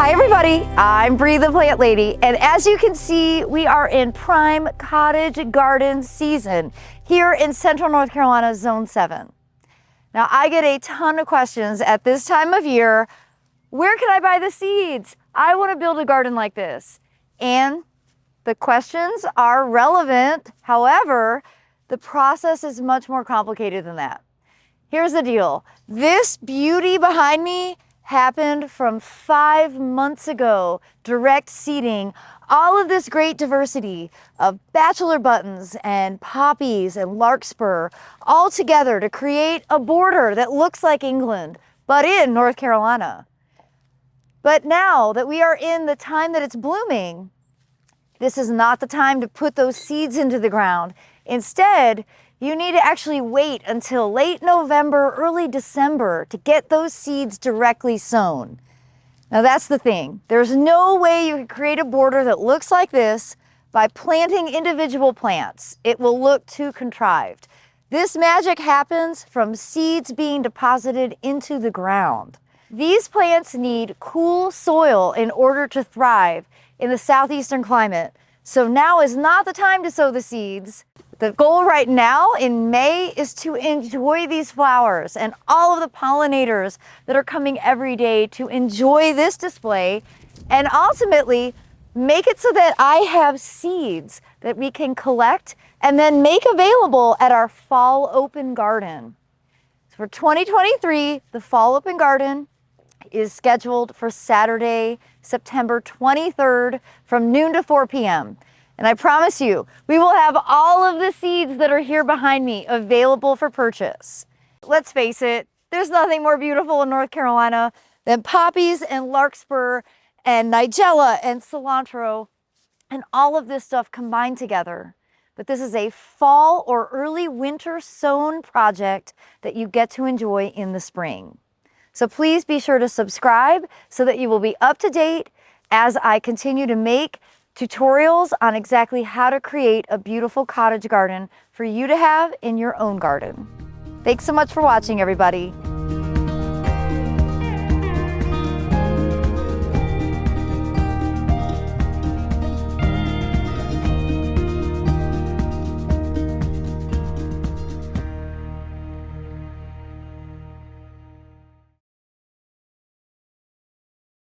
Hi everybody, I'm Bree the Plant Lady, and as you can see, we are in prime cottage garden season here in Central North Carolina, Zone 7. Now I get a ton of questions at this time of year. Where can I buy the seeds? I want to build a garden like this. And the questions are relevant. However, the process is much more complicated than that. Here's the deal. This beauty behind me happened from 5 months ago, direct seeding, all of this great diversity of bachelor buttons and poppies and larkspur all together to create a border that looks like England, but in North Carolina. But now that we are in the time that it's blooming, this is not the time to put those seeds into the ground. Instead, you need to actually wait until late November, early December to get those seeds directly sown. Now that's the thing. There's no way you can create a border that looks like this by planting individual plants. It will look too contrived. This magic happens from seeds being deposited into the ground. These plants need cool soil in order to thrive in the southeastern climate. So now is not the time to sow the seeds. The goal right now in May is to enjoy these flowers and all of the pollinators that are coming every day to enjoy this display and ultimately make it so that I have seeds that we can collect and then make available at our fall open garden. So for 2023, the fall open garden is scheduled for Saturday, September 23rd from noon to 4 p.m. And I promise you, we will have all of the seeds that are here behind me available for purchase. Let's face it, there's nothing more beautiful in North Carolina than poppies and larkspur and nigella and cilantro and all of this stuff combined together. But this is a fall or early winter sown project that you get to enjoy in the spring. So please be sure to subscribe so that you will be up to date as I continue to make tutorials on exactly how to create a beautiful cottage garden for you to have in your own garden. Thanks so much for watching, everybody.